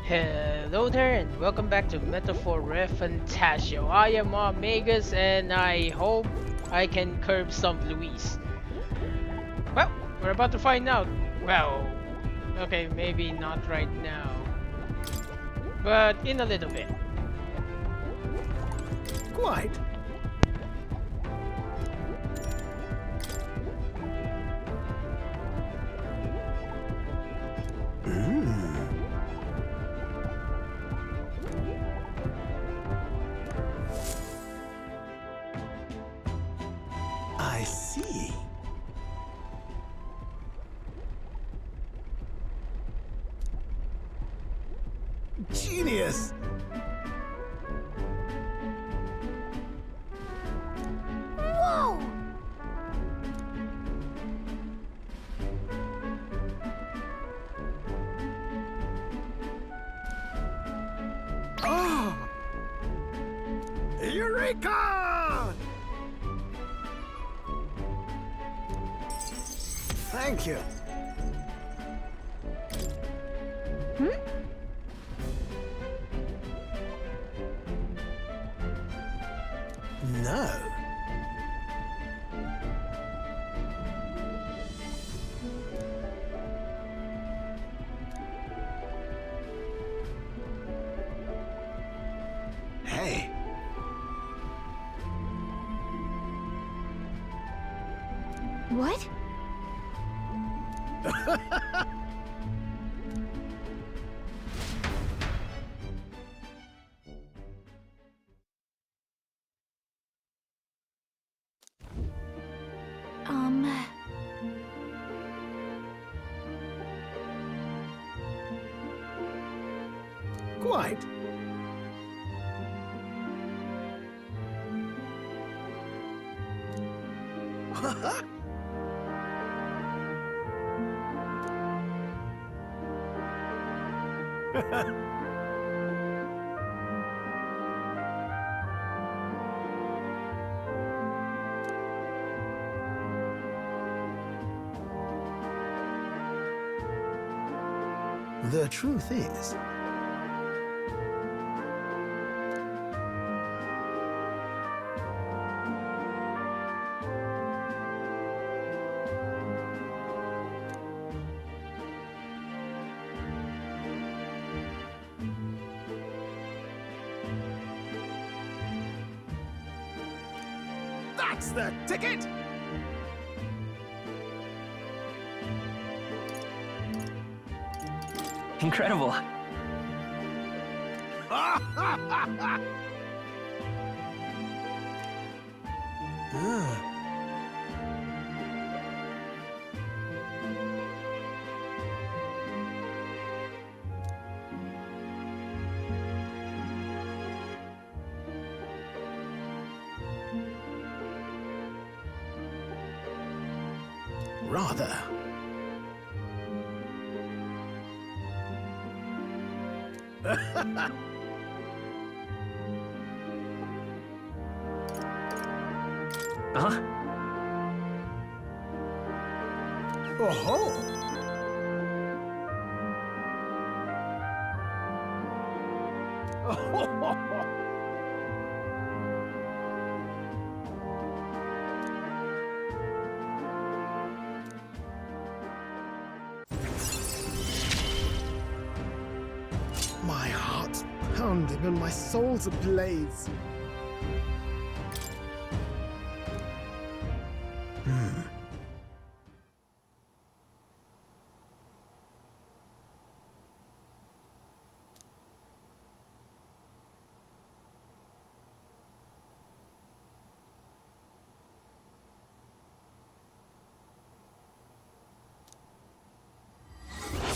Hello there and welcome back to Metaphor ReFantazio. I am Magus and I hope I can curb some Luis. Well, we're about to find out. Well, okay, maybe not right now, but in a little bit. Quite. I see. Genius! Whoa! Oh! Eureka! Thank you. No. Hey. What? Um... Quite. The truth is, that's the ticket! Incredible. Rather. Huh? Oh-ho! My heart's pounding and my soul's ablaze.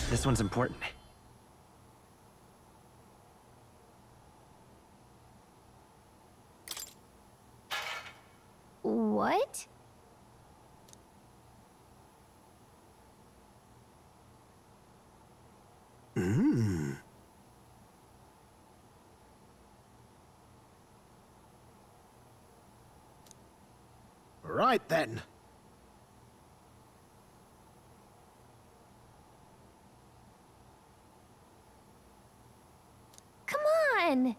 This one's important. What? Right then. again.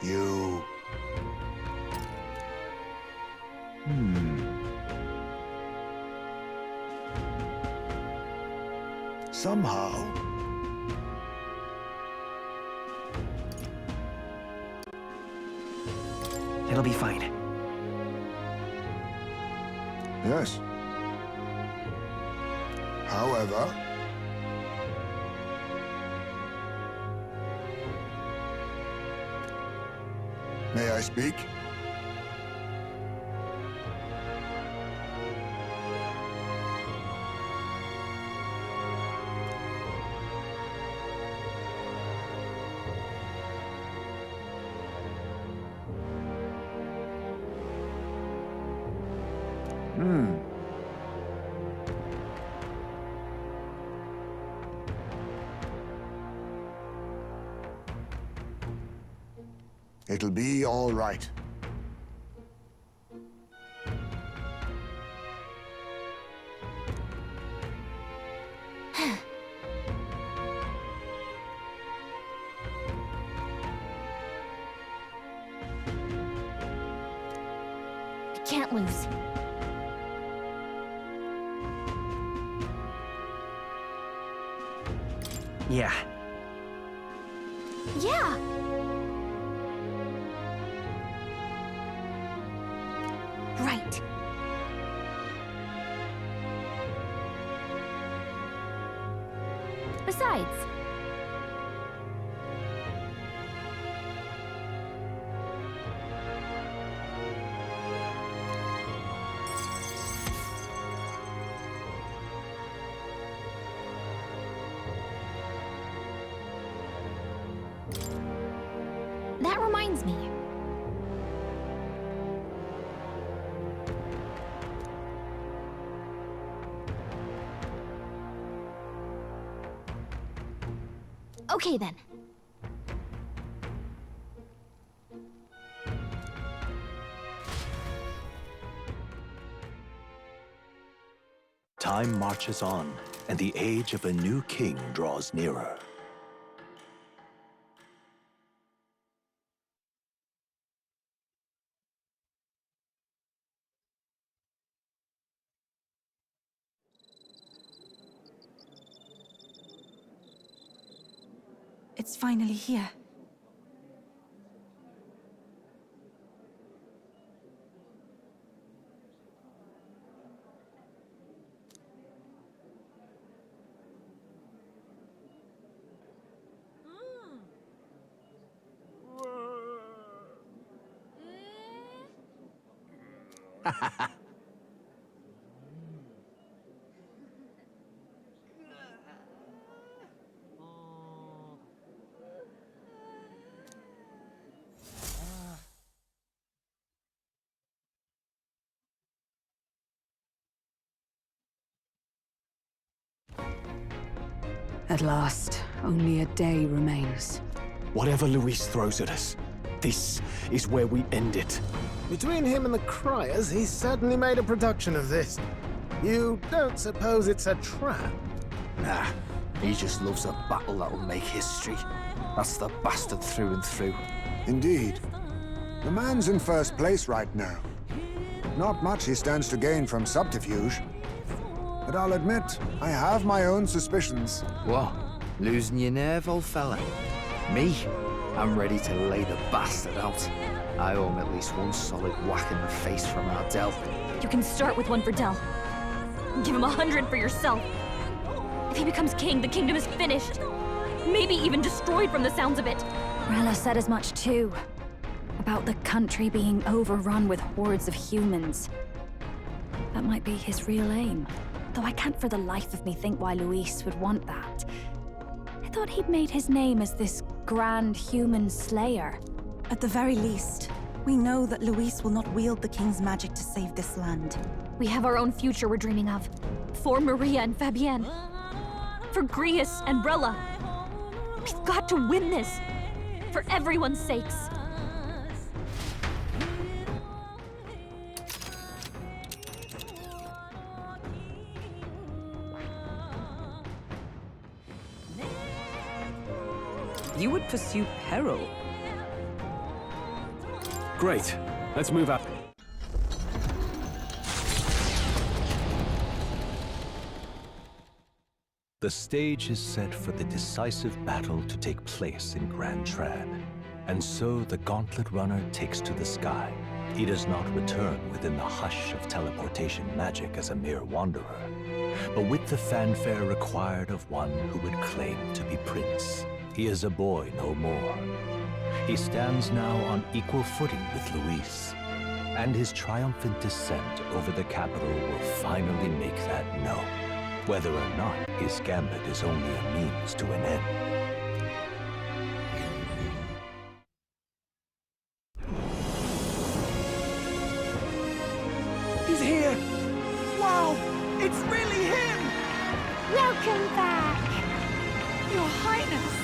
You... Somehow... It'll be fine. Yes. However... May I speak? It'll be all right. I can't lose. Yeah. Yeah! Right. Besides, that reminds me. Okay then. Time marches on, and the age of a new king draws nearer. It's finally here. At last, only a day remains. Whatever Luis throws at us, this is where we end it. Between him and the Criers, he's certainly made a production of this. You don't suppose it's a trap? Nah, he just loves a battle that'll make history. That's the bastard through and through. Indeed. The man's in first place right now. Not much he stands to gain from subterfuge. But I'll admit, I have my own suspicions. What? Losing your nerve, old fella? Me? I'm ready to lay the bastard out. I owe him at least one solid whack in the face from Ardell. You can start with one for Dell. Give him 100 for yourself. If he becomes king, the kingdom is finished. Maybe even destroyed from the sounds of it. Rella said as much too. About the country being overrun with hordes of humans. That might be his real aim. Though I can't for the life of me think why Luis would want that. I thought he'd made his name as this grand human slayer. At the very least, We know that Luis will not wield the king's magic to save this land. We have our own future we're dreaming of. For Maria and Fabienne. For Grius and Brella. We've got to win this. For everyone's sakes. You would pursue peril. Great. Let's move out. The stage is set for the decisive battle to take place in Grand Trad. And so the Gauntlet Runner takes to the sky. He does not return within the hush of teleportation magic as a mere wanderer, but with the fanfare required of one who would claim to be prince. He is a boy no more. He stands now on equal footing with Luis, and his triumphant descent over the capital will finally make that known, whether or not his gambit is only a means to an end. He's here! Wow! It's really him! Welcome back! Your Highness!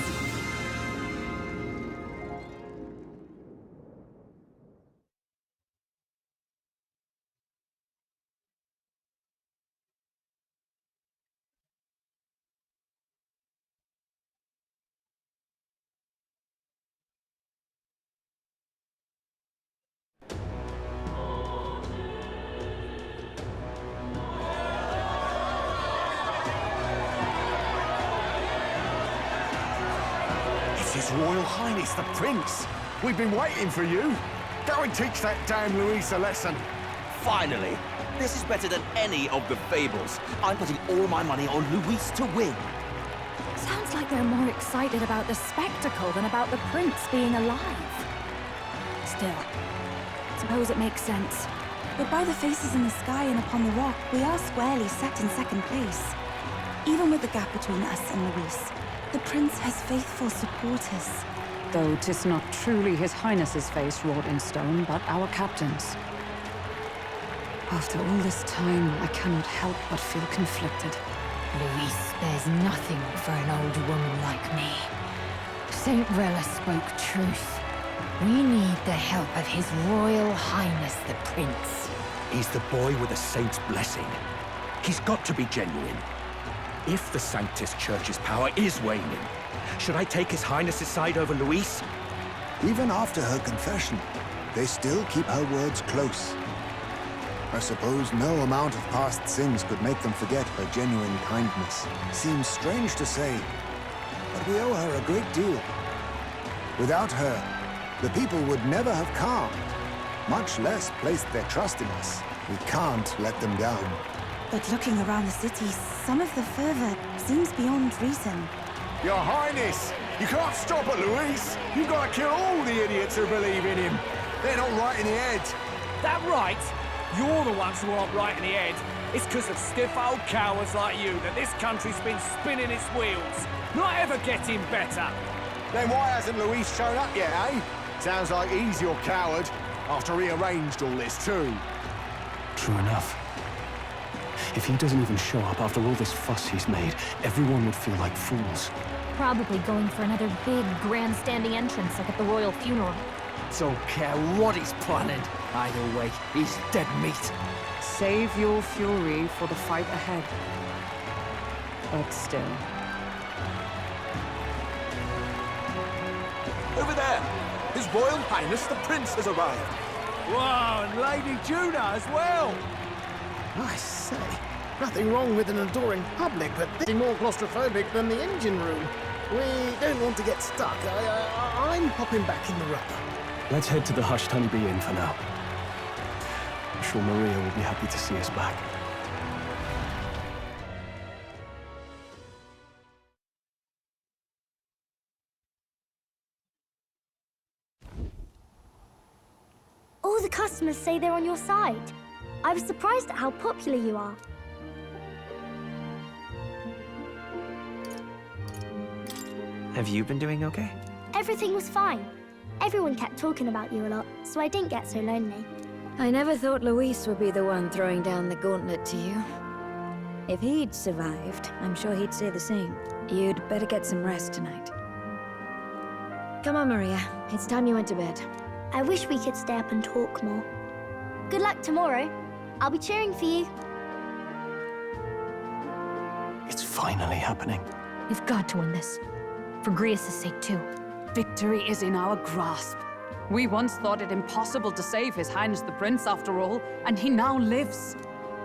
His Royal Highness the Prince! We've been waiting for you! Go and teach that damn Luis a lesson! Finally! This is better than any of the fables. I'm putting all my money on Luis to win. Sounds like they're more excited about the spectacle than about the prince being alive. Still, suppose it makes sense. But by the faces in the sky and upon the rock, we are squarely set in second place. Even with the gap between us and Luis, the prince has faithful supporters. Though 'tis not truly His Highness's face wrought in stone, but our captain's. After all this time, I cannot help but feel conflicted. Luis spares nothing for an old woman like me. Saint Rella spoke truth. We need the help of His Royal Highness the Prince. He's the boy with a saint's blessing. He's got to be genuine. If the Sanctus Church's power is waning, should I take His Highness's side over Luis? Even after her confession, they still keep her words close. I suppose no amount of past sins could make them forget her genuine kindness. Seems strange to say, but we owe her a great deal. Without her, the people would never have calmed, much less placed their trust in us. We can't let them down. But looking around the city, some of the fervor seems beyond reason. Your Highness, you can't stop at Luis. You've got to kill all the idiots who believe in him. They're not right in the head. That right? You're the ones who aren't right in the head. It's because of stiff old cowards like you that this country's been spinning its wheels. Not ever getting better. Then why hasn't Luis shown up yet, eh? Sounds like he's your coward, after he arranged all this too. True enough. If he doesn't even show up after all this fuss he's made, everyone would feel like fools. Probably going for another big, grandstanding entrance like at the royal funeral. Don't care what he's planning. Either way, he's dead meat. Save your fury for the fight ahead. But still. Over there! His Royal Highness the Prince has arrived. Wow, and Lady Judah as well! I say, nothing wrong with an adoring public, but this is more claustrophobic than the engine room. We don't want to get stuck. I'm popping back in the rubber. Let's head to the Hushed Honeybee Inn for now. I'm sure Maria will be happy to see us back. All the customers say they're on your side. I was surprised at how popular you are. Have you been doing okay? Everything was fine. Everyone kept talking about you a lot, so I didn't get so lonely. I never thought Luis would be the one throwing down the gauntlet to you. If he'd survived, I'm sure he'd say the same. You'd better get some rest tonight. Come on, Maria. It's time you went to bed. I wish we could stay up and talk more. Good luck tomorrow. I'll be cheering for you. It's finally happening. We've got to win this. For Grius' sake, too. Victory is in our grasp. We once thought it impossible to save His Highness the Prince, after all, and he now lives.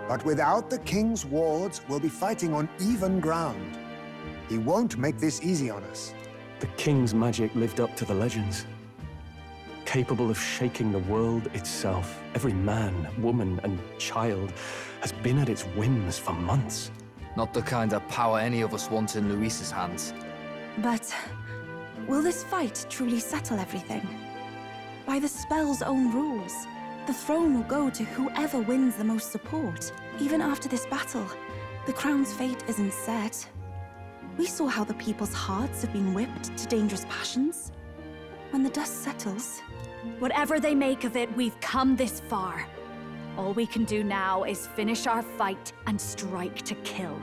But without the king's wards, we'll be fighting on even ground. He won't make this easy on us. The king's magic lived up to the legends. Capable of shaking the world itself. Every man, woman, and child has been at its whims for months. Not the kind of power any of us want in Luis's hands. But will this fight truly settle everything? By the spell's own rules, the throne will go to whoever wins the most support. Even after this battle, the crown's fate isn't set. We saw how the people's hearts have been whipped to dangerous passions. When the dust settles... Whatever they make of it, we've come this far. All we can do now is finish our fight and strike to kill.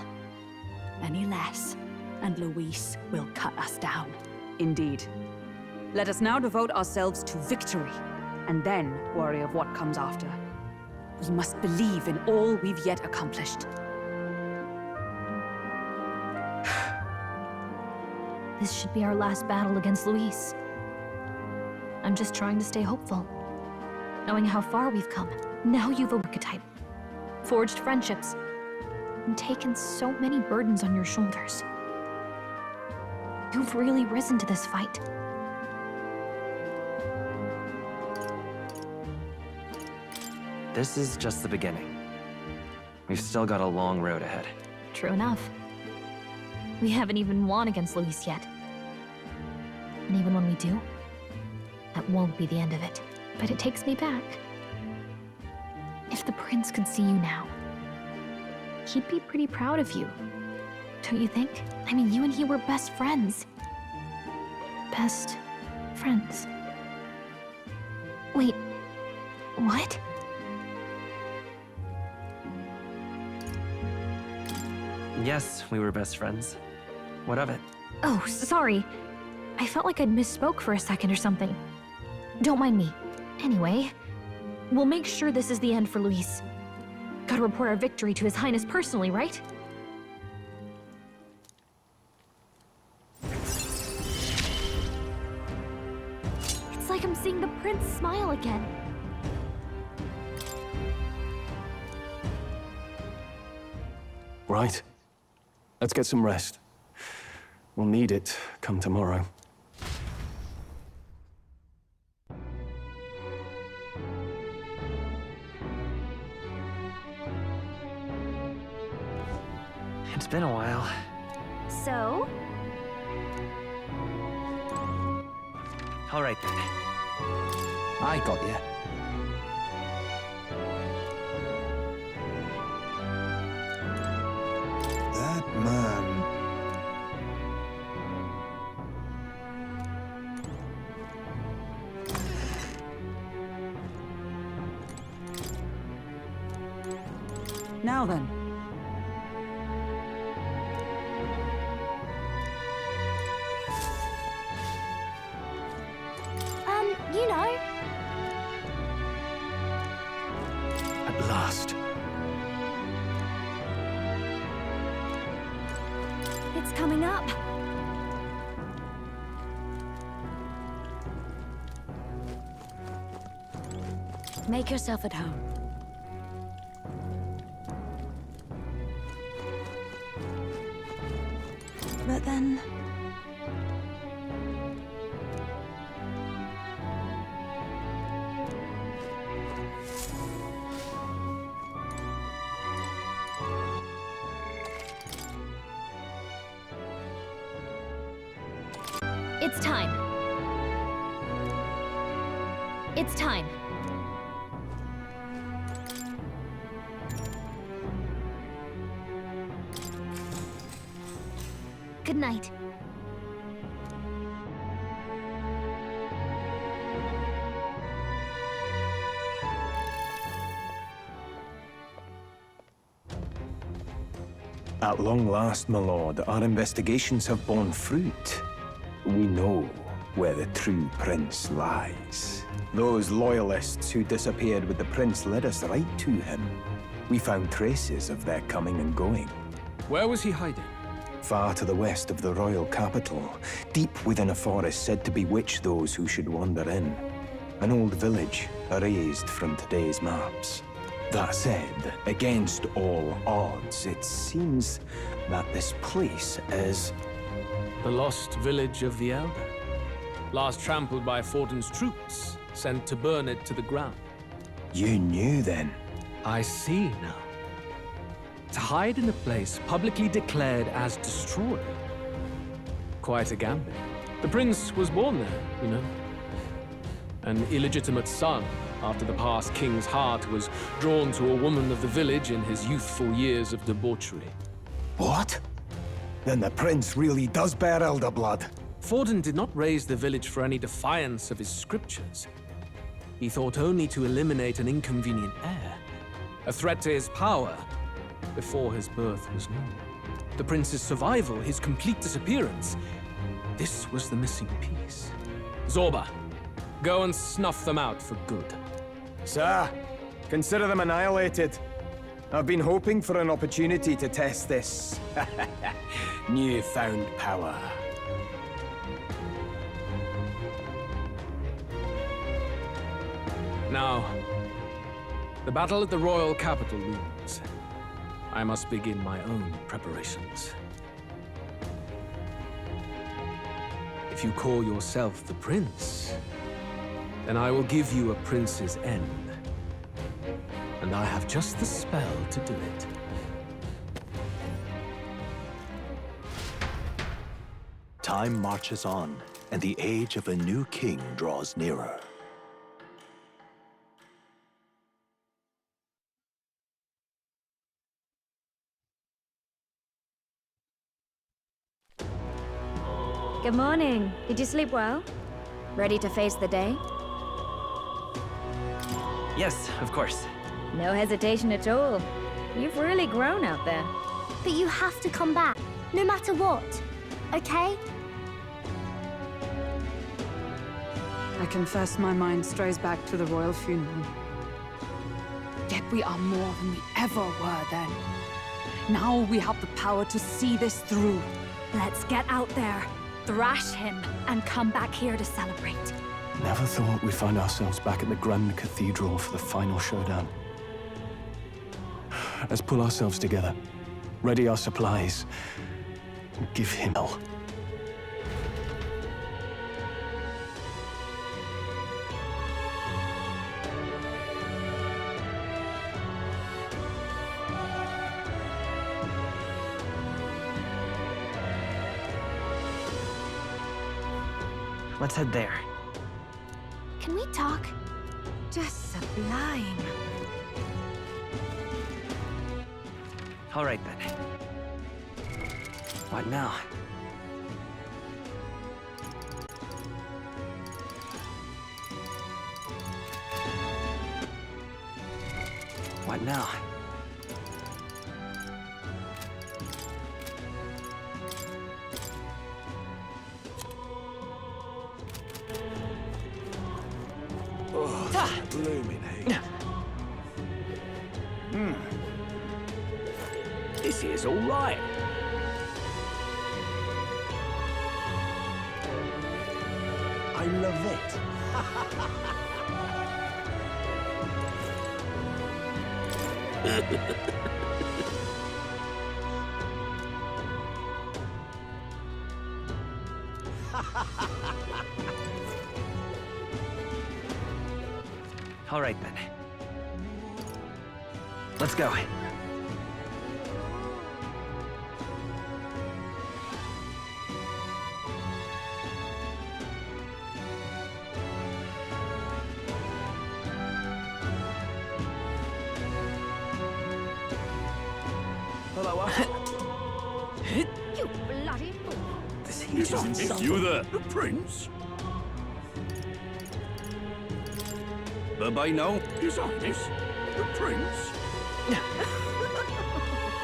Any less, and Luis will cut us down. Indeed. Let us now devote ourselves to victory, and then worry of what comes after. We must believe in all we've yet accomplished. This should be our last battle against Luis. I'm just trying to stay hopeful. Knowing how far we've come. Now you've a archetype, forged friendships, and taken so many burdens on your shoulders. You've really risen to this fight. This is just the beginning. We've still got a long road ahead. True enough. We haven't even won against Luis yet. And even when we do, that won't be the end of it. But it takes me back. If the prince could see you now, he'd be pretty proud of you. Don't you think? I mean, you and he were best friends. Best friends. Wait, what? Yes, we were best friends. What of it? Oh, sorry. I felt like I'd misspoke for a second or something. Don't mind me. Anyway, we'll make sure this is the end for Luis. Gotta report our victory to His Highness personally, right? It's like I'm seeing the prince smile again. Right. Let's get some rest. We'll need it come tomorrow. It's been a while. So? All right then. I got you. That man... Now then. You know. At last. It's coming up. Make yourself at home. But then... It's time. It's time. Good night. At long last, my lord, our investigations have borne fruit. We know where the true prince lies. Those loyalists who disappeared with the prince led us right to him. We found traces of their coming and going. Where was he hiding? Far to the west of the royal capital, deep within a forest said to bewitch those who should wander in. An old village, erased from today's maps. That said, against all odds, it seems that this place is... The lost village of the Elder. Last trampled by Fortin's troops, sent to burn it to the ground. You knew then? I see now. To hide in a place publicly declared as destroyed. Quite a gambit. The prince was born there, you know. An illegitimate son, after the past king's heart was drawn to a woman of the village in his youthful years of debauchery. What? Then the prince really does bear elder blood. Fortin did not raise the village for any defiance of his scriptures. He thought only to eliminate an inconvenient heir, a threat to his power, before his birth was known. The prince's survival, his complete disappearance, this was the missing piece. Zorba, go and snuff them out for good. Sir, consider them annihilated. I've been hoping for an opportunity to test this newfound power. Now, the battle at the royal capital looms. I must begin my own preparations. If you call yourself the prince, then I will give you a prince's end. And I have just the spell to do it. Time marches on, and the age of a new king draws nearer. Good morning. Did you sleep well? Ready to face the day? Yes, of course. No hesitation at all. You've really grown out there. But you have to come back, no matter what. Okay? I confess my mind strays back to the royal funeral. Yet we are more than we ever were then. Now we have the power to see this through. Let's get out there, thrash him, and come back here to celebrate. Never thought we'd find ourselves back at the Grand Cathedral for the final showdown. Let's pull ourselves together, ready our supplies, and give him hell. Let's head there. Can we talk? Just sublime. All right, then. What now? What now? Blooming heat. This here's all right. I love it. All right, then. Let's go. You bloody fool! This His Highness, you there? The Prince? But by now, His Highness? The Prince? Say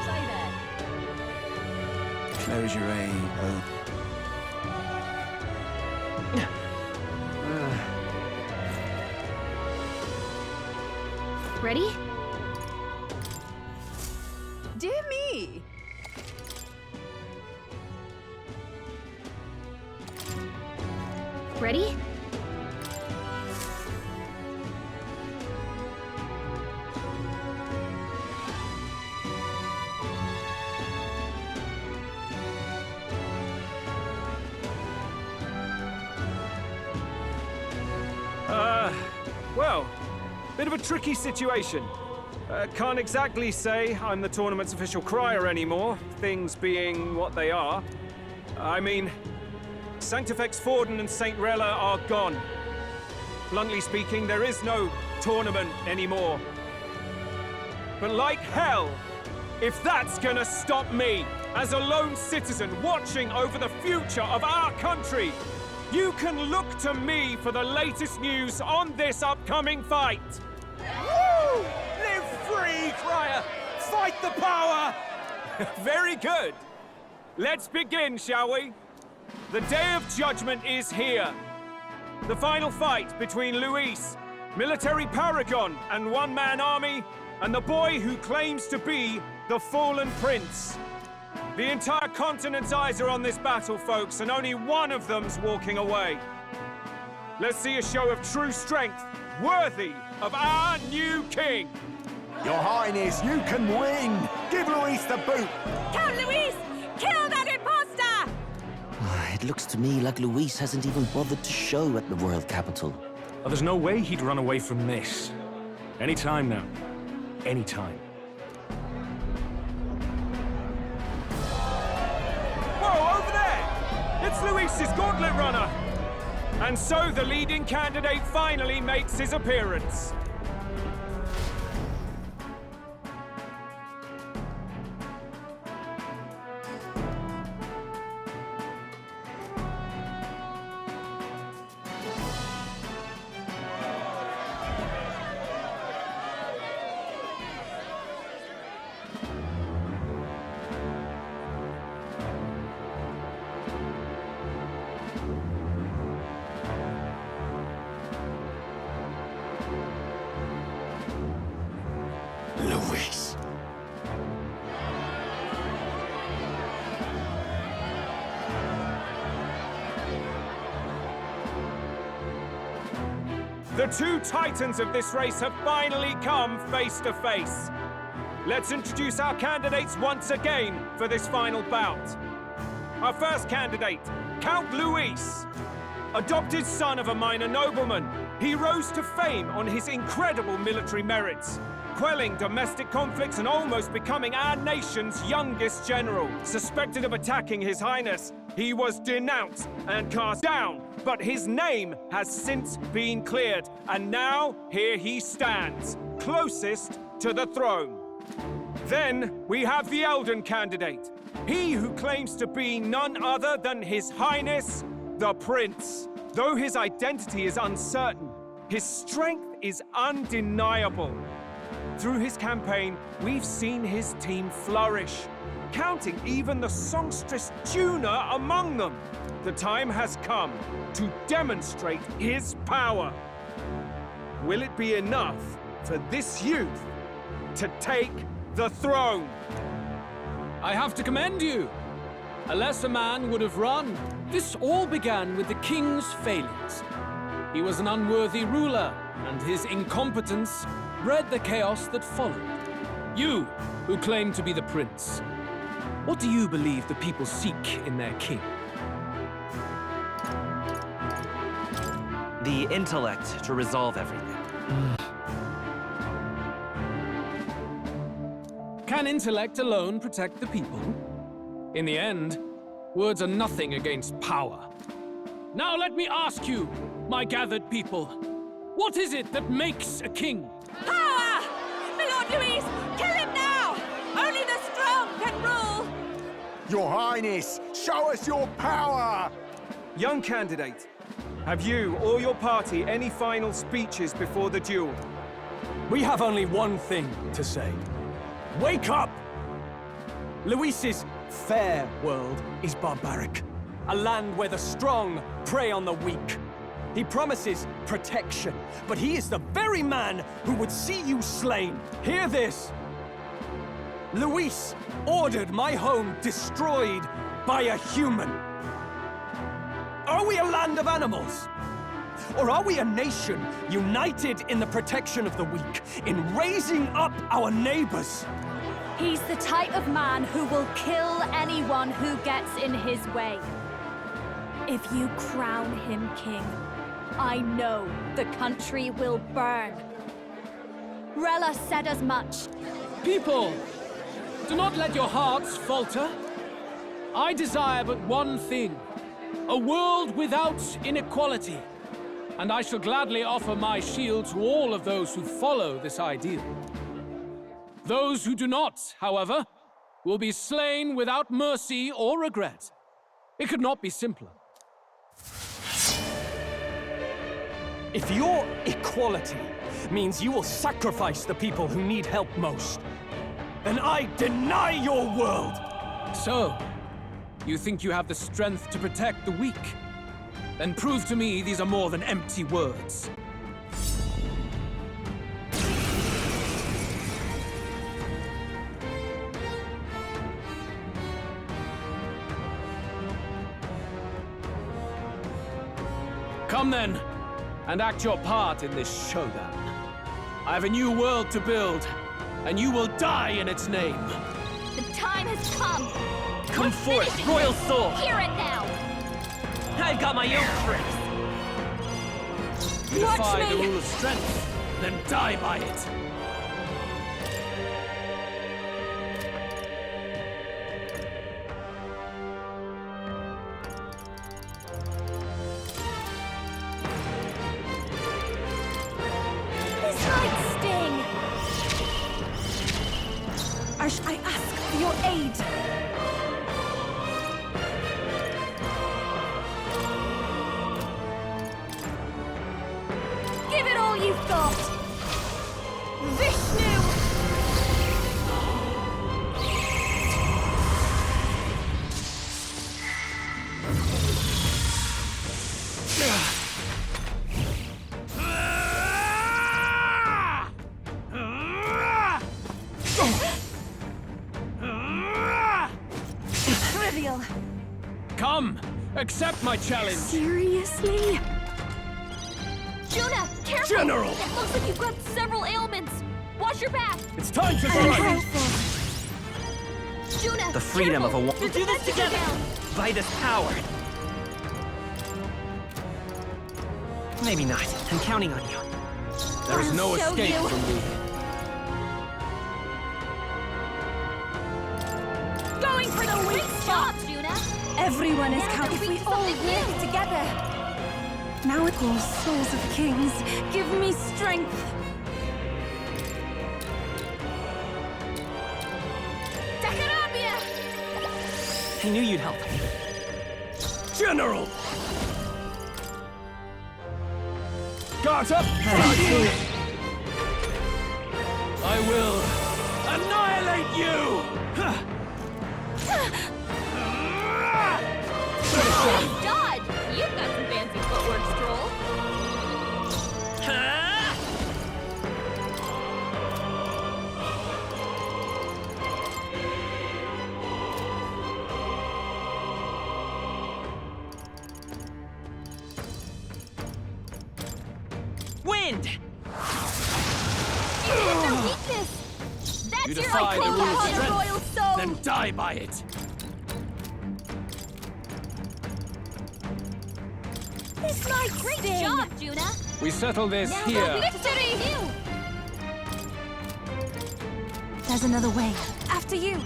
that. Close your A. Ready? Dear me! Ready? Well, bit of a tricky situation. Can't exactly say I'm the tournament's official crier anymore, things being what they are. I mean, Sanctifex Forden and St. Rella are gone. Bluntly speaking, there is no tournament anymore. But like hell, if that's gonna stop me, as a lone citizen watching over the future of our country, you can look to me for the latest news on this upcoming fight. Woo! Live free, crier! Fight the power! Very good. Let's begin, shall we? The Day of Judgment is here. The final fight between Luis, military paragon and one-man army, and the boy who claims to be the fallen prince. The entire continent's eyes are on this battle, folks, and only one of them's walking away. Let's see a show of true strength, worthy of our new king. Your Highness, you can win! Give Luis the boot! Count Luis! Kill that imposter! It looks to me like Luis hasn't even bothered to show at the royal capital. Oh, there's no way he'd run away from this. Anytime now. Anytime. Whoa, over there! It's Luis's gauntlet runner! And so the leading candidate finally makes his appearance. Luis. The two titans of this race have finally come face to face. Let's introduce our candidates once again for this final bout. Our first candidate, Count Luis. Adopted son of a minor nobleman, he rose to fame on his incredible military merits, quelling domestic conflicts and almost becoming our nation's youngest general. Suspected of attacking His Highness, he was denounced and cast down, but his name has since been cleared, and now here he stands, closest to the throne. Then we have the Elden candidate, he who claims to be none other than His Highness, the Prince. Though his identity is uncertain, his strength is undeniable. Through his campaign, we've seen his team flourish, counting even the songstress Juna among them. The time has come to demonstrate his power. Will it be enough for this youth to take the throne? I have to commend you. A lesser man would have run. This all began with the king's failures. He was an unworthy ruler, and his incompetence bred the chaos that followed. You, who claim to be the prince, what do you believe the people seek in their king? The intellect to resolve everything. Can intellect alone protect the people? In the end, words are nothing against power. Now let me ask you, my gathered people, what is it that makes a king? Power! My Lord Luis, kill him now! Only the strong can rule! Your Highness, show us your power! Young candidate, have you or your party any final speeches before the duel? We have only one thing to say. Wake up! Luis's fair world is barbaric. A land where the strong prey on the weak. He promises protection, but he is the very man who would see you slain. Hear this. Luis ordered my home destroyed by a human. Are we a land of animals? Or are we a nation united in the protection of the weak, in raising up our neighbors? He's the type of man who will kill anyone who gets in his way. If you crown him king, I know the country will burn. Rella said as much. People, do not let your hearts falter. I desire but one thing, a world without inequality. And I shall gladly offer my shield to all of those who follow this ideal. Those who do not, however, will be slain without mercy or regret. It could not be simpler. If your equality means you will sacrifice the people who need help most, then I deny your world! So, you think you have the strength to protect the weak? Then prove to me these are more than empty words. Come then, and act your part in this showdown. I have a new world to build, and you will die in its name. The time has come. Come forth, Royal Soul! Hear it now! I've got my own tricks! You defy the rule of strength, then die by it. This might sting! I ask for your aid. Give it all you've got! Vishnu! Trivial. Come, accept my challenge. Seriously? Juna, careful! General! It looks like you've got several ailments. Watch your back! It's time to I'm strike! grateful. Juna, The freedom careful. of a woman. We'll do this together! By this power. Maybe not. I'm counting on you. There is no I'll show escape you. from me. Going for the weak spot, Juna! Everyone is Now counted. if If we we all something work new. together. Now it goes, souls of kings. Give me strength. Dakarabia! I knew you'd help. General! Guards up! I will annihilate you! Nice dodge! You've got some fancy footwork, Stroll. Wind! You have no weakness! That's You your defy the rule of icon, strength, Royal Soul! then die by it. This might Great job, Juna! We settle this Now here. the victory! There's another way. After you.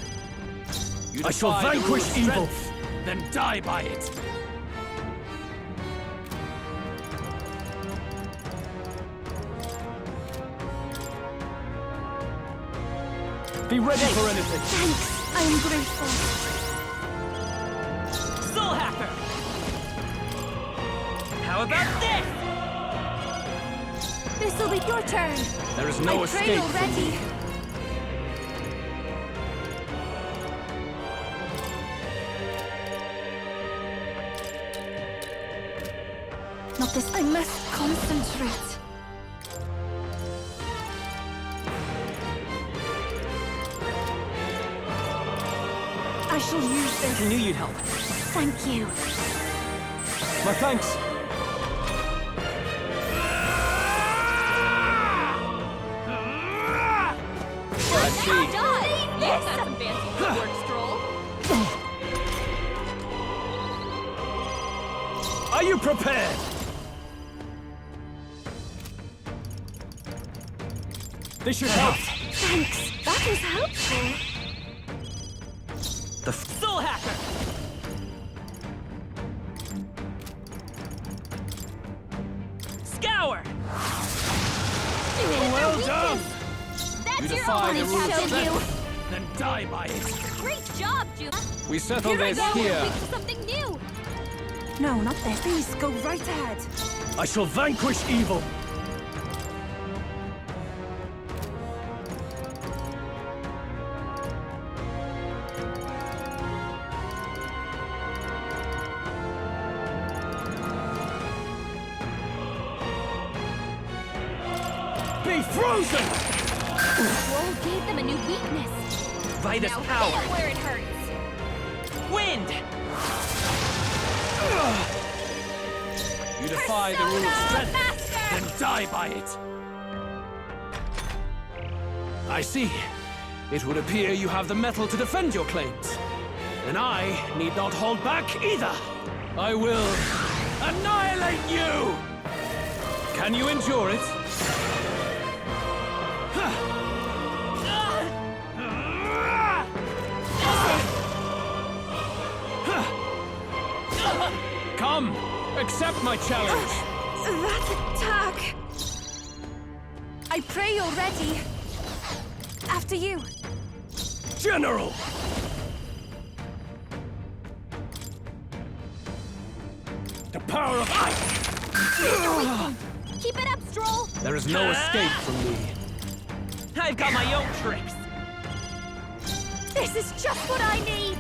You I shall defy the rule vanquish of evil. strength, then die by it. Be ready for anything. Thanks. I am grateful. Soul Hacker! How about this? This'll be your turn! There is no My escape cradle from ready! me. Not this. I must concentrate. I shall use this. I knew you'd help. Thank you. My thanks. Let's see. Yes, that's some fancy footwork, Stroll. Are you prepared? This should help. Thanks. That was helpful. The Soul Hacker! Scour! Well done! That's You your defy the opponent, rules of Captain. strength, then die by it. Great job, Judah. We settle Here I this go. here. We'll fix something new. No, not this. Please go right ahead. I shall vanquish evil. Be frozen! Roll gave them a new weakness. Vitus Now power! hit it where it hurts. Wind! You defy the rules of strength, then die by it. I see. It would appear you have the metal to defend your claims. And I need not hold back either. I will annihilate you! Can you endure it? Come, accept my challenge. That attack. I pray you're ready. After you. General! The power of ice! Keep it up, Stroll. There is no escape from me. I've got my own tricks! This is just what I need.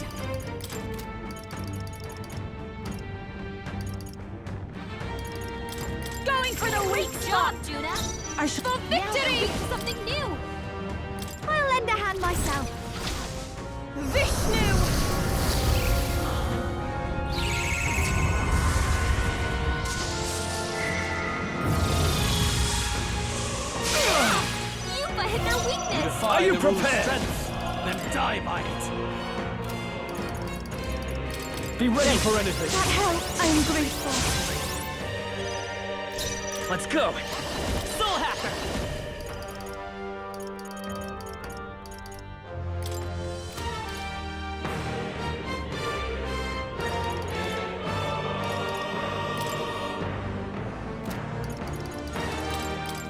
Going for the weak job, Judah. I should. For victory! Something new. I'll lend a hand myself. Vishnu! Yupa hit their weakness. Are you prepared? Then die by it. Be ready for anything. That helped. I am grateful. Let's go! Soul Hacker!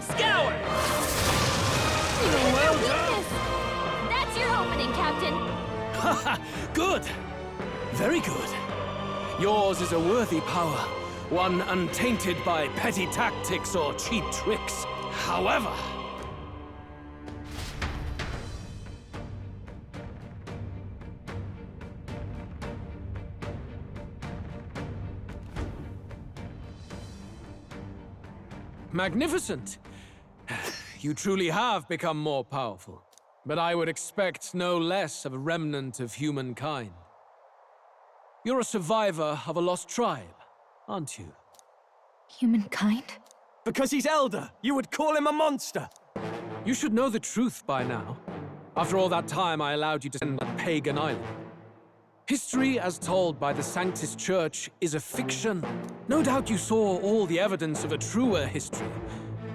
Scour! Well done. That's your opening, Captain. Haha, good. Very good. Yours is a worthy power, one untainted by petty tactics or cheap tricks. However, magnificent. You truly have become more powerful. But I would expect no less of a remnant of humankind. You're a survivor of a lost tribe, aren't you? Humankind? Because he's elder, you would call him a monster! You should know the truth by now. After all that time I allowed you to spend on Pagan Island. History, as told by the Sanctus Church, is a fiction. No doubt you saw all the evidence of a truer history.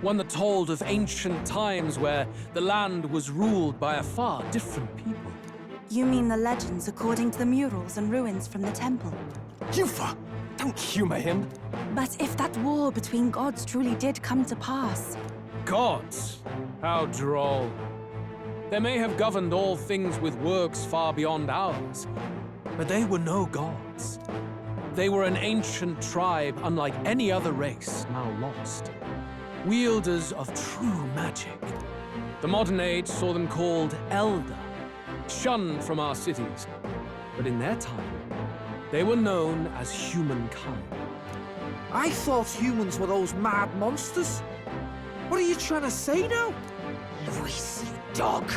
One that told of ancient times where the land was ruled by a far different people. You mean the legends according to the murals and ruins from the temple? Yufa! Don't humor him! But if that war between gods truly did come to pass... Gods? How droll. They may have governed all things with works far beyond ours, but they were no gods. They were an ancient tribe unlike any other race now lost. Wielders of true magic. The modern age saw them called Elder, shunned from our cities. But in their time, they were known as humankind. I thought humans were those mad monsters. What are you trying to say now? Luis, you dog!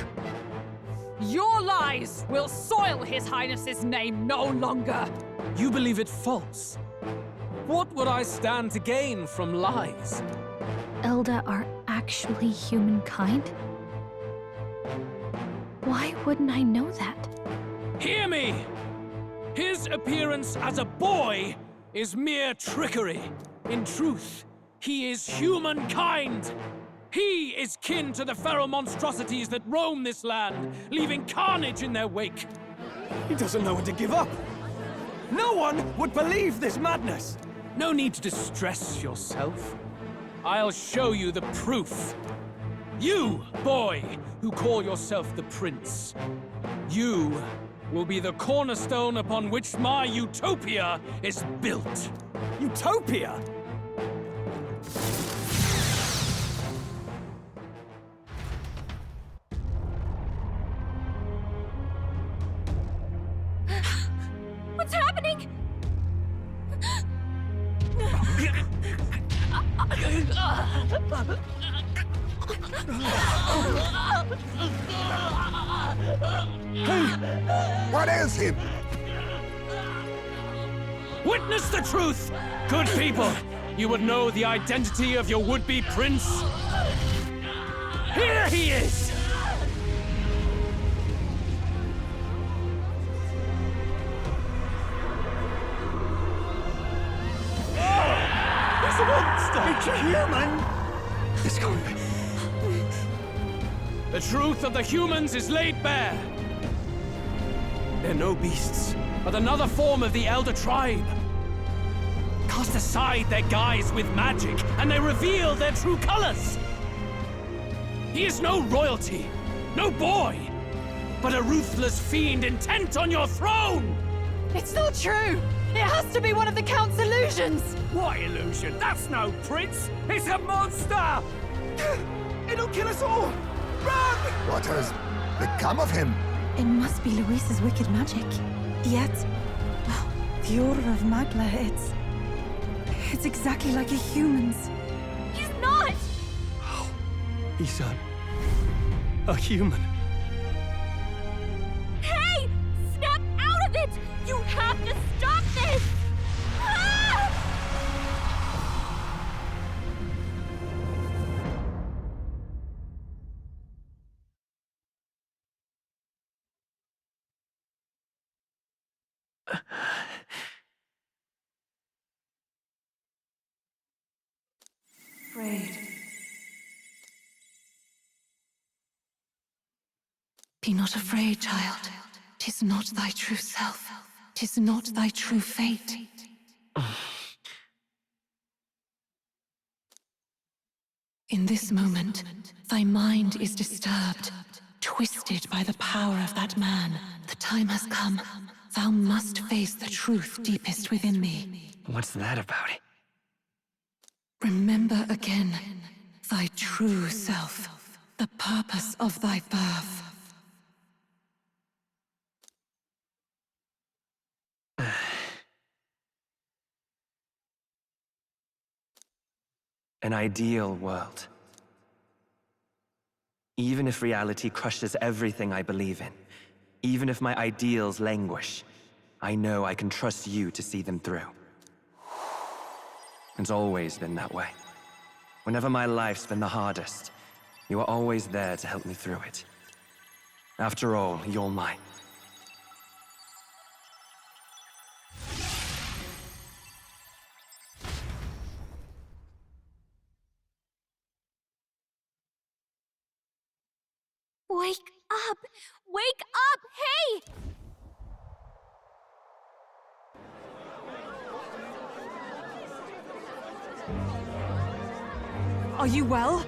Your lies will soil His Highness's name no longer! You believe it false? What would I stand to gain from lies? Elda are actually humankind? Why wouldn't I know that? Hear me! His appearance as a boy is mere trickery. In truth, he is humankind. He is kin to the feral monstrosities that roam this land, leaving carnage in their wake. He doesn't know when to give up. No one would believe this madness. No need to distress yourself. I'll show you the proof. You, boy, who call yourself the Prince. You will be the cornerstone upon which my utopia is built. Utopia? What's happening? What ails him? Witness the truth! Good people, you would know the identity of your would-be prince. Here he is! It's a monster! It's a human! It's gone. The truth of the humans is laid bare. They're no beasts, but another form of the Elder Tribe. Cast aside their guise with magic, and they reveal their true colors. He is no royalty, no boy, but a ruthless fiend intent on your throne! It's not true! It has to be one of the Count's illusions! What illusion? That's no prince! It's a monster! It'll kill us all! Run! What has become of him? It must be Luis's wicked magic. Yet, well, the aura of Magla, it's exactly like a human's. He's not! He's a human. Hey! Snap out of it! You have to stop this! Ah! Afraid. Be not afraid, child. 'Tis not thy true self. 'Tis not thy true fate. In this moment, thy mind is disturbed, twisted by the power of that man. The time has come. Thou must face the truth deepest within thee. What's that about? Remember again thy true self, the purpose of thy birth. An ideal world. Even if reality crushes everything I believe in, even if my ideals languish, I know I can trust you to see them through. It's always been that way. Whenever my life's been the hardest, you are always there to help me through it. After all, you're mine. Wake up! Wake up! Hey! Are you well?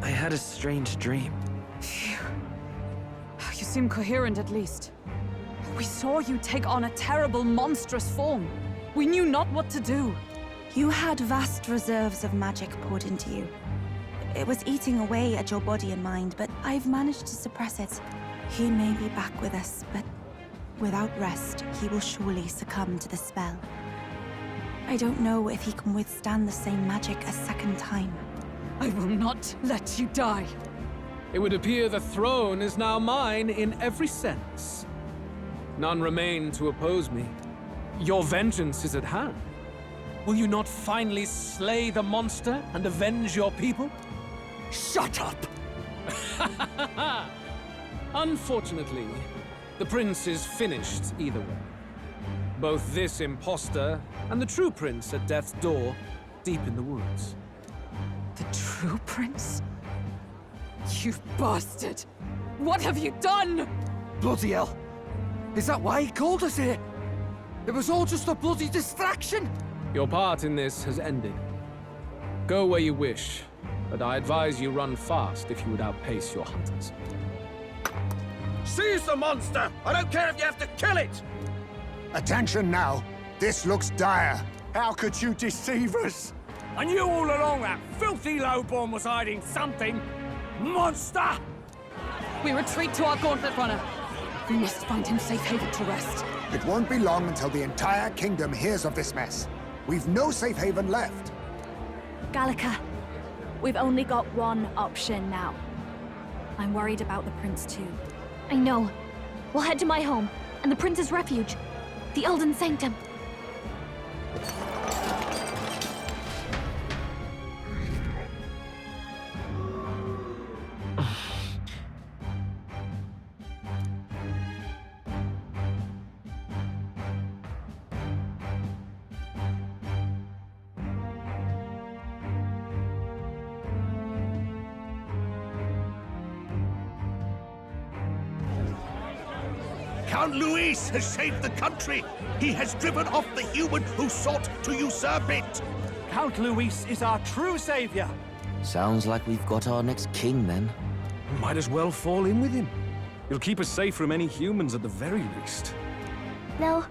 I had a strange dream. Phew. You seem coherent at least. We saw you take on a terrible, monstrous form. We knew not what to do. You had vast reserves of magic poured into you. It was eating away at your body and mind, but I've managed to suppress it. He may be back with us, but Without rest, he will surely succumb to the spell. I don't know if he can withstand the same magic a second time. I will not let you die. It would appear the throne is now mine in every sense. None remain to oppose me. Your vengeance is at hand. Will you not finally slay the monster and avenge your people? Shut up! Unfortunately, the prince is finished either way. Both this imposter and the true prince at death's door, deep in the woods. The true prince? You bastard! What have you done? Bloody hell! Is that why he called us here? It was all just a bloody distraction! Your part in this has ended. Go where you wish, but I advise you run fast if you would outpace your hunters. Seize the monster! I don't care if you have to kill it! Attention now. This looks dire. How could you deceive us? I knew all along that filthy lowborn was hiding something! Monster! We retreat to our gauntlet runner. We must find him safe haven to rest. It won't be long until the entire kingdom hears of this mess. We've no safe haven left. Gallica, we've only got one option now. I'm worried about the prince too. I know. We'll head to my home, and the prince's refuge, the Elden Sanctum. Count Luis has saved the country. He has driven off the human who sought to usurp it. Count Luis is our true savior. Sounds like we've got our next king, then. Might as well fall in with him. He'll keep us safe from any humans at the very least. They'll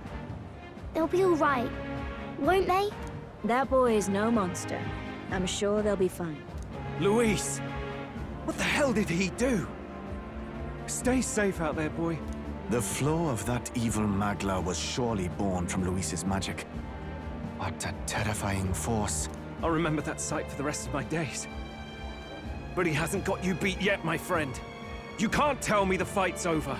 be all right, won't they? That boy is no monster. I'm sure they'll be fine. Luis! What the hell did he do? Stay safe out there, boy. The flow of that evil Magla was surely born from Luis's magic. What a terrifying force. I'll remember that sight for the rest of my days. But he hasn't got you beat yet, my friend. You can't tell me the fight's over.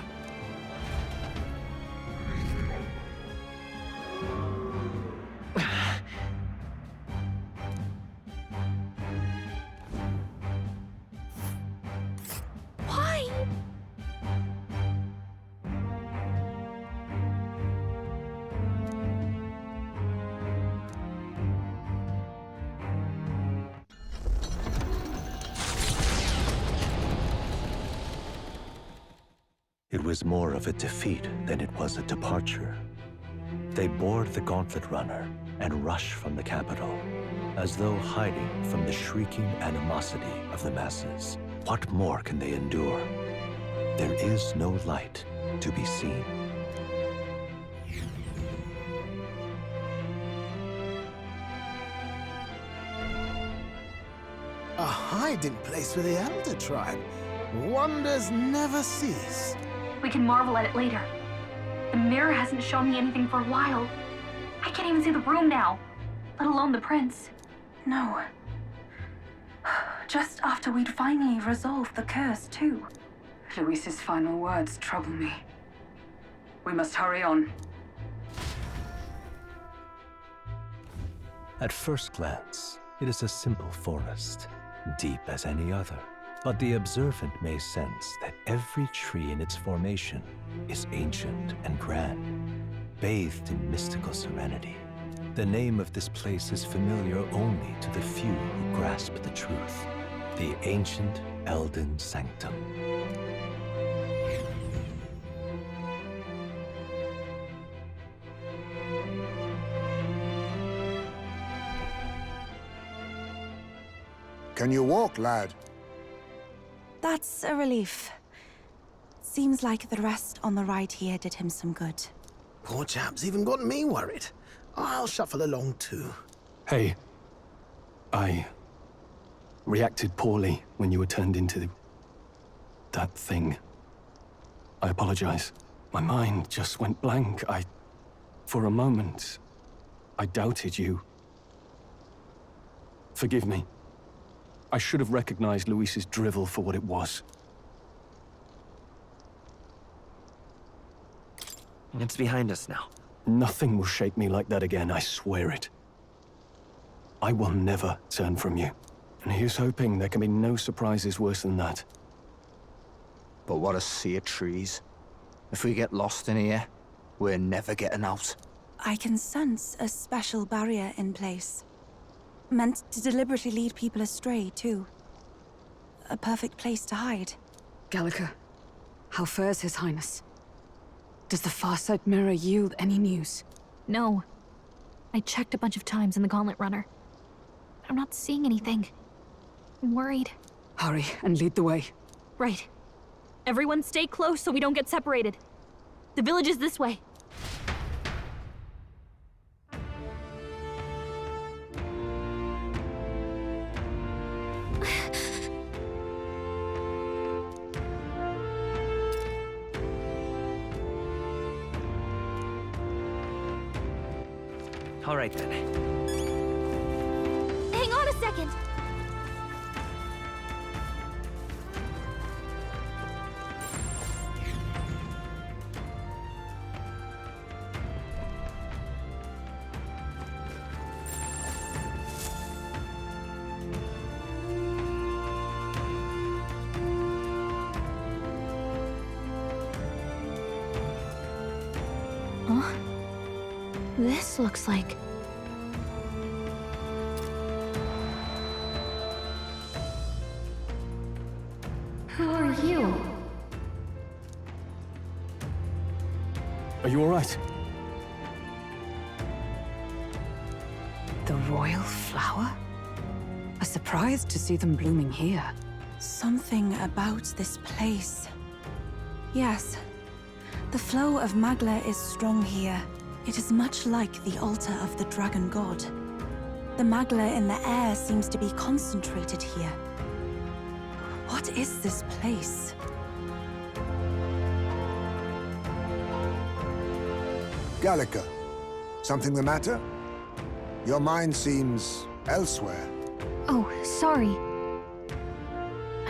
It was more of a defeat than it was a departure. They board the gauntlet runner and rush from the capital, as though hiding from the shrieking animosity of the masses. What more can they endure? There is no light to be seen. A hiding place for the Elder Tribe. Wonders never cease. We can marvel at it later. The mirror hasn't shown me anything for a while. I can't even see the room now, let alone the prince. No. Just after we'd finally resolved the curse, too. Luis's final words trouble me. We must hurry on. At first glance, it is a simple forest, deep as any other. But the observant may sense that every tree in its formation is ancient and grand, bathed in mystical serenity. The name of this place is familiar only to the few who grasp the truth. The ancient Elden Sanctum. Can you walk, lad? That's a relief. Seems like the rest on the ride here did him some good. Poor chap's even got me worried. I'll shuffle along too. Hey, I reacted poorly when you were turned into that thing. I apologize. My mind just went blank. For a moment, I doubted you. Forgive me. I should have recognized Luis's drivel for what it was. It's behind us now. Nothing will shake me like that again, I swear it. I will never turn from you. And here's hoping there can be no surprises worse than that. But what a sea of trees. If we get lost in here, we're never getting out. I can sense a special barrier in place. Meant to deliberately lead people astray, too. A perfect place to hide. Gallica, how fares His Highness? Does the Farsight Mirror yield any news? No. I checked a bunch of times in the Gauntlet Runner. I'm not seeing anything. I'm worried. Hurry and lead the way. Right. Everyone stay close so we don't get separated. The village is this way. All right then. Hang on a second! Huh? This looks like... Who are you? Are you all right? The royal flower? A surprise to see them blooming here. Something about this place. Yes. The flow of Magla is strong here. It is much like the altar of the dragon god. The Magla in the air seems to be concentrated here. What is this place? Gallica, something the matter? Your mind seems elsewhere. Oh, sorry.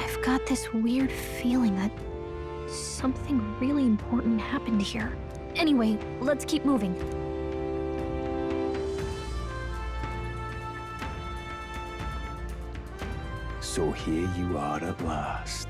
I've got this weird feeling that something really important happened here. Anyway, let's keep moving. So here you are at last.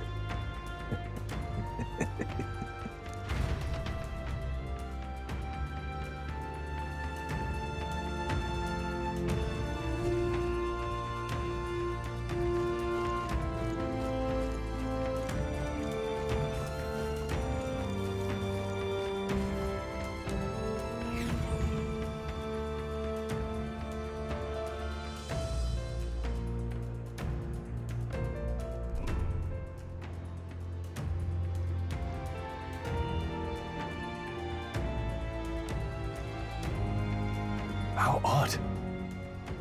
How odd.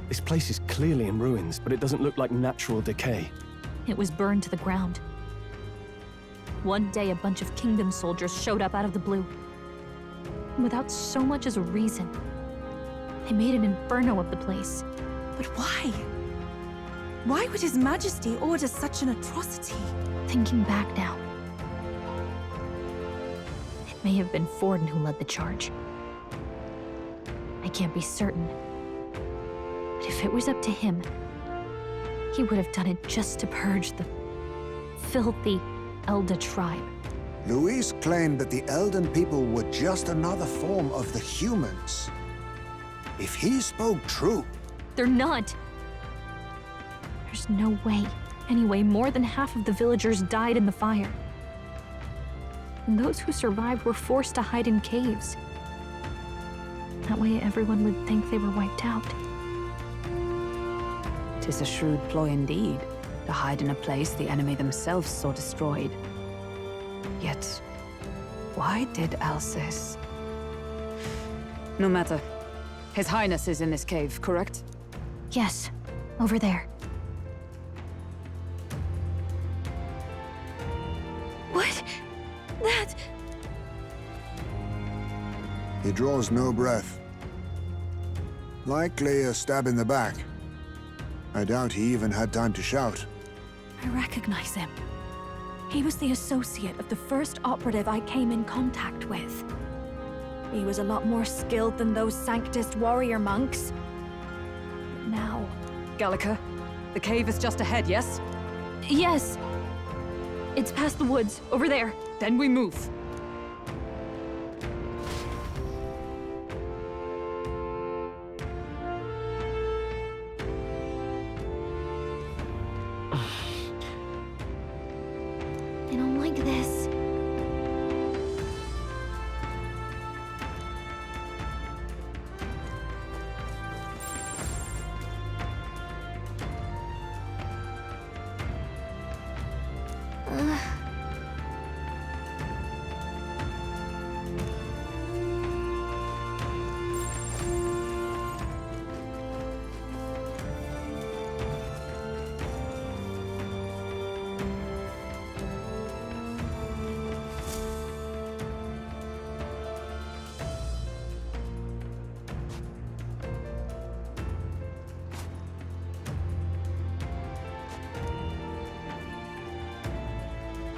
This place is clearly in ruins, but it doesn't look like natural decay. It was burned to the ground. One day, a bunch of kingdom soldiers showed up out of the blue. Without so much as a reason. They made an inferno of the place. But why? Why would His Majesty order such an atrocity? Thinking back now, it may have been Forden who led the charge. I can't be certain. But if it was up to him, he would have done it just to purge the filthy Elda tribe. Luis claimed that the Elden people were just another form of the humans. If he spoke true... They're not. There's no way. Anyway, more than half of the villagers died in the fire. And those who survived were forced to hide in caves. That way everyone would think they were wiped out. 'Tis a shrewd ploy indeed, to hide in a place the enemy themselves saw destroyed. Yet, why did Alcys? No matter. His Highness is in this cave, correct? Yes, over there. What? That... He draws no breath. Likely a stab in the back. I doubt he even had time to shout. I recognize him. He was the associate of the first operative I came in contact with. He was a lot more skilled than those Sanctist warrior monks. But now... Gallica, the cave is just ahead, yes? Yes. It's past the woods, over there. Then we move. I don't like this.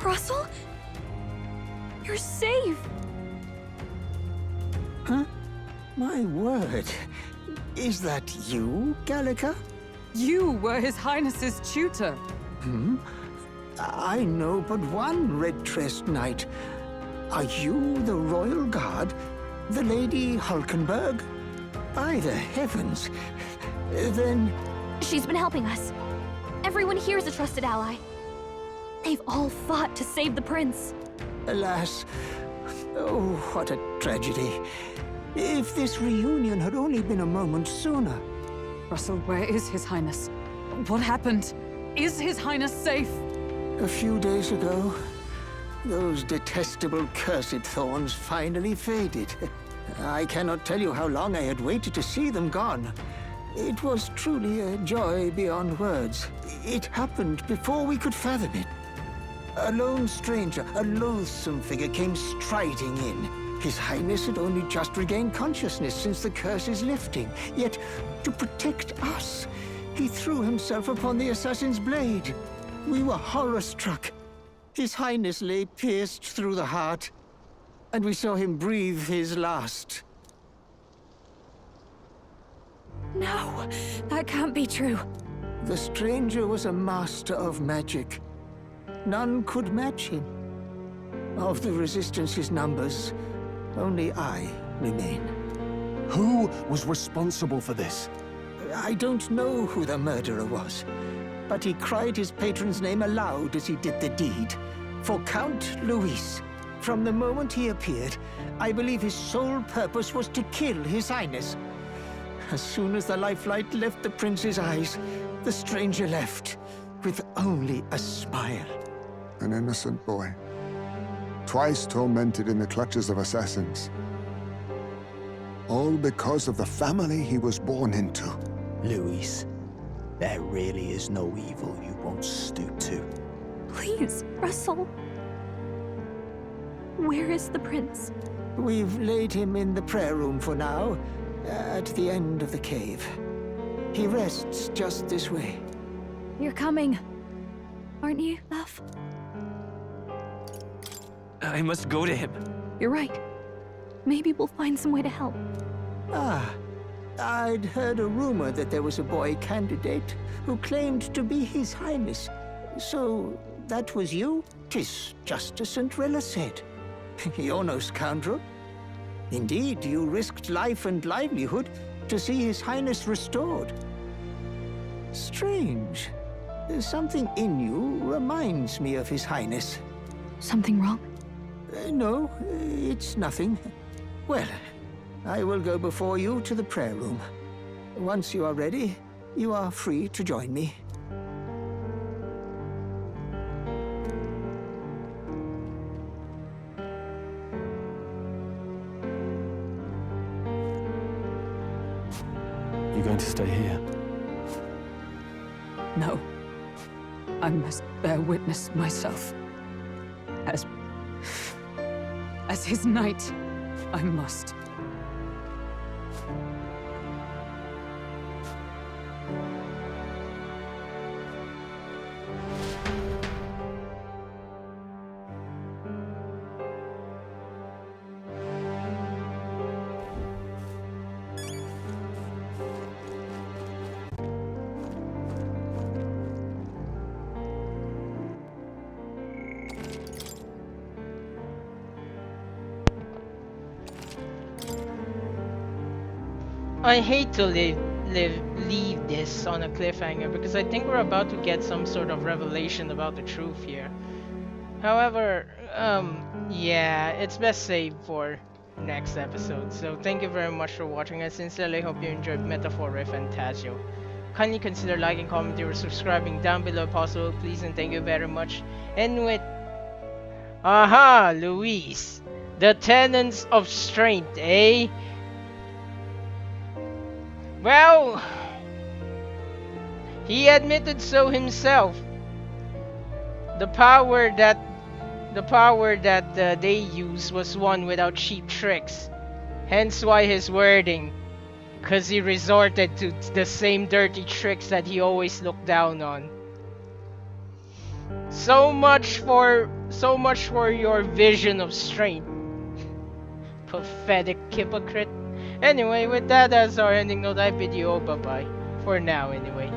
Russell? You're safe! Huh? My word. Is that you, Gallica? You were His Highness's tutor. Hmm? I know but one red-tressed knight. Are you the Royal Guard? The Lady Hulkenberg? By the heavens. Then... She's been helping us. Everyone here is a trusted ally. They've all fought to save the prince. Alas. Oh, what a tragedy. If this reunion had only been a moment sooner. Russell, where is His Highness? What happened? Is His Highness safe? A few days ago, those detestable cursed thorns finally faded. I cannot tell you how long I had waited to see them gone. It was truly a joy beyond words. It happened before we could fathom it. A lone stranger, a loathsome figure, came striding in. His Highness had only just regained consciousness since the curse's lifting. Yet, to protect us, he threw himself upon the assassin's blade. We were horror-struck. His Highness lay pierced through the heart, and we saw him breathe his last. No, that can't be true. The stranger was a master of magic. None could match him. Of the Resistance's numbers, only I remain. Who was responsible for this? I don't know who the murderer was, but he cried his patron's name aloud as he did the deed. For Count Luis. From the moment he appeared, I believe his sole purpose was to kill His Highness. As soon as the lifelight left the prince's eyes, the stranger left, with only a smile. An innocent boy. Twice tormented in the clutches of assassins. All because of the family he was born into. Luis, there really is no evil you won't stoop to. Please, Russell. Where is the prince? We've laid him in the prayer room for now, at the end of the cave. He rests just this way. You're coming, aren't you, love? I must go to him. You're right. Maybe we'll find some way to help. Ah, I'd heard a rumor that there was a boy candidate who claimed to be His Highness. So, that was you? 'Tis just as St. Rilla said. You're no scoundrel. Indeed, you risked life and livelihood to see His Highness restored. Strange. Something in you reminds me of His Highness. Something wrong? No, it's nothing. Well, I will go before you to the prayer room. Once you are ready, you are free to join me. You going to stay here? No. I must bear witness myself. As his knight, I must. I hate to leave this on a cliffhanger because I think we're about to get some sort of revelation about the truth here. However, yeah, it's best saved for next episode. So thank you very much for watching. I sincerely hope you enjoyed Metaphor ReFantazio. Kindly consider liking, commenting, or subscribing down below if possible, please, and thank you very much. And with aha, Luis, the tenets of strength, eh? Well, he admitted so himself. The power that they used was one without cheap tricks. Hence why his wording, cause he resorted to the same dirty tricks that he always looked down on. So much for your vision of strength. Pathetic hypocrite. Anyway, with that as our ending note, I bid you all bye-bye. For now, anyway.